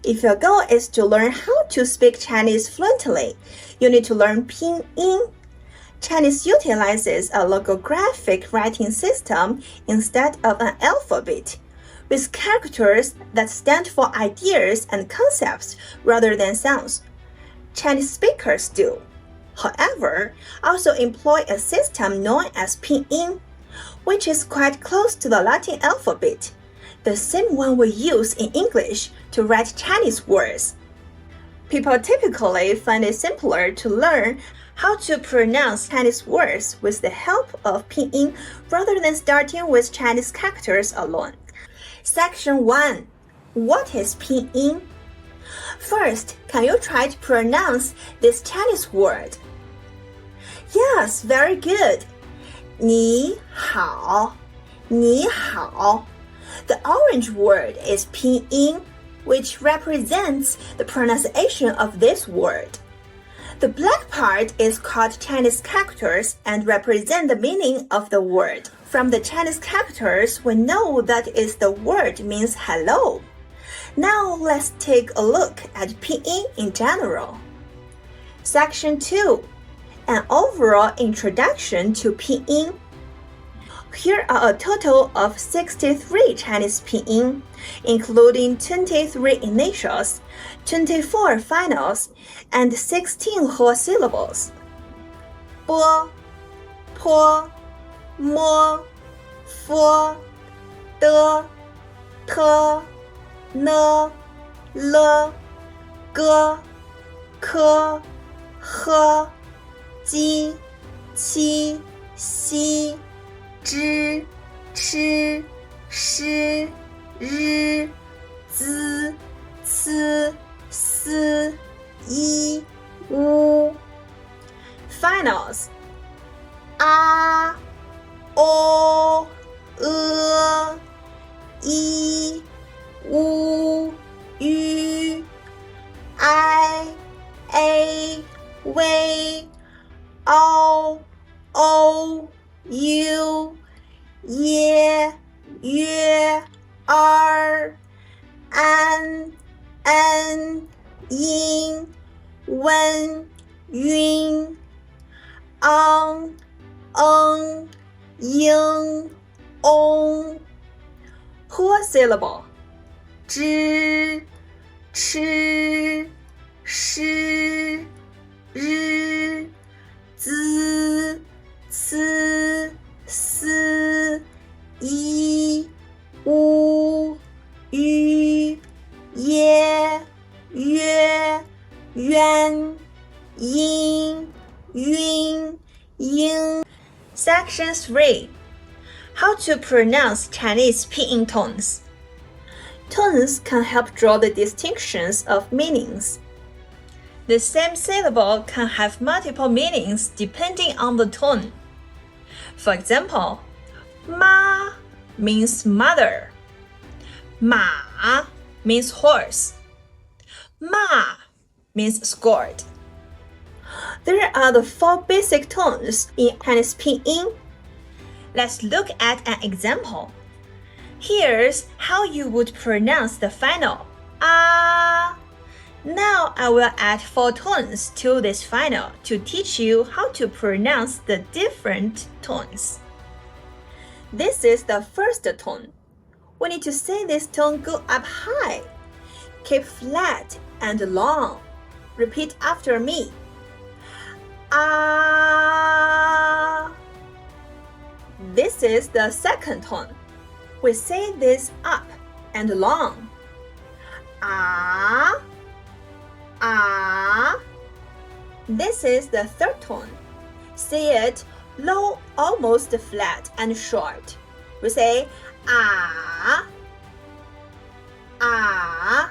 If your goal is to learn how to speak Chinese fluently, you need to learn Pinyin. Chinese utilizes a logographic writing system instead of an alphabet, with characters that stand for ideas and concepts rather than sounds. Chinese speakers do, however, also employ a system known as Pinyin, which is quite close to the Latin alphabet, the same one we use in English to write Chinese words. People typically find it simpler to learn how to pronounce Chinese words with the help of Pinyin rather than starting with Chinese characters alone. Section 1. What is Pinyin? First, can you try to pronounce this Chinese word? Yes, very good. 你好,你好. The orange word is Pinyin, which represents the pronunciation of this word. The black part is called Chinese characters and represent the meaning of the word. From the Chinese characters, we know that the word means hello. Now let's take a look at Pinyin in general. Section 2. An overall introduction to Pinyin. Here are a total of 63 Chinese Pinyin, including 23 initials, 24 finals, and 16 whole syllables. 波, 坡, 摸, 佛, 的, 特, 呢, 了, 个, 科, 呵, 鸡, 七, 西, 知, 吃, 诗, 日, 资, 次, 思, 一, 乌. Finals. 啊, 哦, 一, 乌, 吁, I, A, 微, 凹, O, U, 耶, 约, R, 安, N, 阴, 温, 晕, ang, eng, 应, ong. Whole syllable. 知, 吃, 诗, 日, 资, 次, 思, 一, 乌, 吁, 耶, 约, 渊, 阴, 晕, 应. Section 3. How to pronounce Chinese Pinyin tones. Tones can help draw the distinctions of meanings. The same syllable can have multiple meanings depending on the tone. For example, 妈 means mother. 马 means horse. 骂 means scored. There are the 4 basic tones in Chinese Pinyin. Let's look at an example. Here's how you would pronounce the final ah. Now I will add 4 tones to this final to teach you how to pronounce the different tones. This is the first tone. We need to say this tone go up high. Keep flat and long. Repeat after me. Ah. This is the second tone. We say this up and long. Ah. Ah. This is the third tone. Say it low, almost flat and short. We say ah. Ah.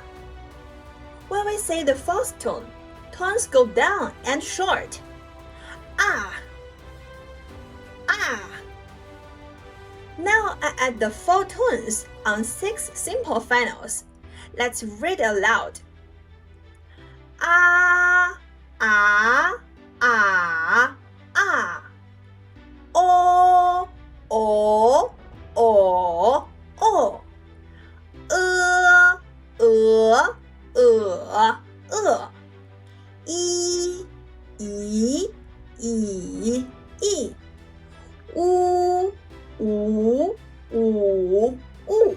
When we say the fourth tone, tones go down and short. Ah. Ah. Now I add the 4 tones on 6 simple finals. Let's read aloud. Ah, ah, ah, ah. O, o, o, o. 一一以一乌无五物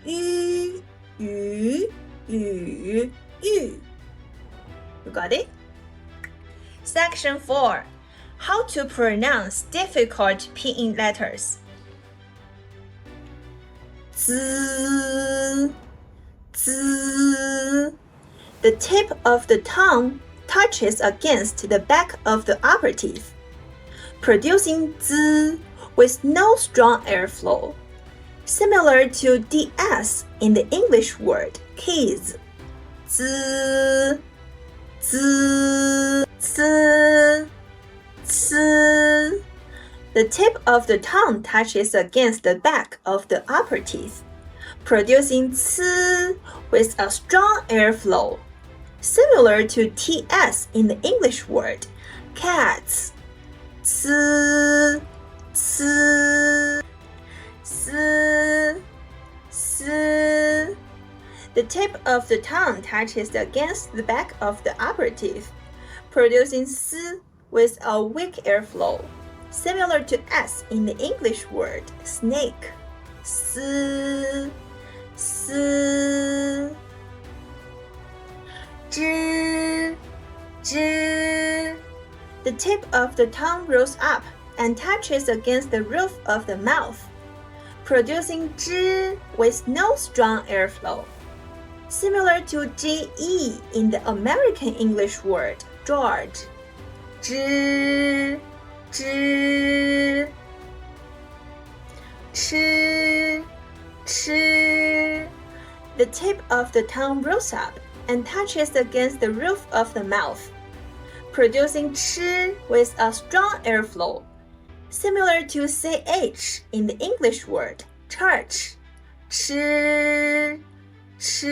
鱼鱼语玉 You got it? Section 4. How to pronounce difficult pinyin letters. Z, z. The tip of the tongue touches against the back of the upper teeth, producing z with no strong airflow, similar to ds in the English word keys. Z, z, z, z. The tip of the tongue touches against the back of the upper teeth, producing z with a strong airflow, similar to ts in the English word cats. Z, z, z, z. The tip of the tongue touches against the back of the upper teeth, producing s with a weak airflow, similar to s in the English word snake. S, s. Zh, zh. The tip of the tongue rolls up and touches against the roof of the mouth, producing zh with no strong airflow, similar to ge in the American English word George. Zh, zh. Ch, ch. The tip of the tongue rolls up and touches against the roof of the mouth, producing ch with a strong airflow, similar to ch in the English word church. Ch, ch,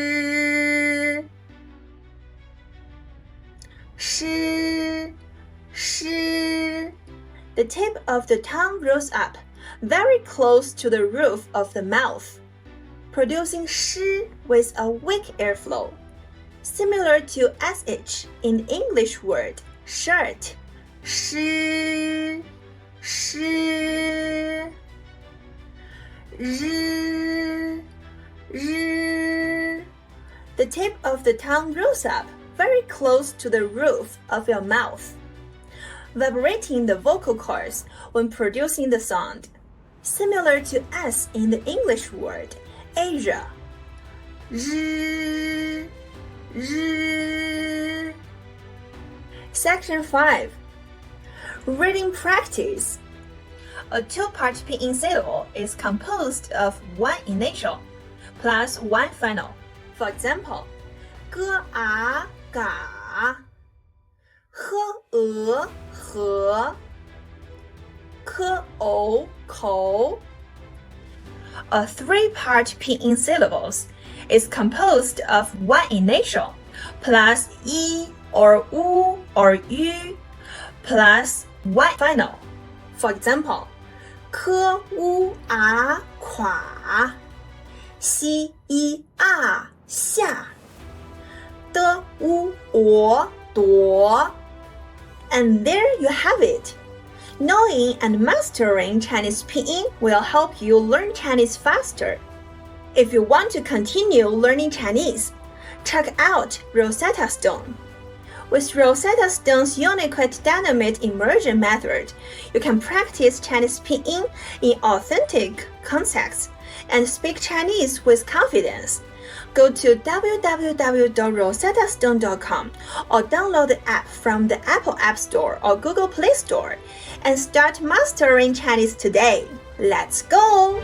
sh, sh. The tip of the tongue rolls up very close to the roof of the mouth, producing sh with a weak airflow, similar to sh in the English word shirt. Sh, sh. R, r. The tip of the tongue rolls up very close to the roof of your mouth, vibrating the vocal cords when producing the sound, similar to s in the English word Asia. R, r. Section 5. Reading practice. A two-part pinyin syllable is composed of one initial plus one final. For example, 哥啊嘎 喝和 科偶口 A three-part pinyin syllables is composed of one initial plus yi or u or yu plus one final. For example, 科乌啊垮 西一啊下 的乌我夺 And there you have it. Knowing and mastering Chinese Pinyin will help you learn Chinese faster. If you want to continue learning Chinese, check out Rosetta Stone. With Rosetta Stone's Unicode Dynamite Immersion method, you can practice Chinese Pinyin in authentic contexts and speak Chinese with confidence. Go to www.rosettastone.com or download the app from the Apple App Store or Google Play Store and start mastering Chinese today. Let's go!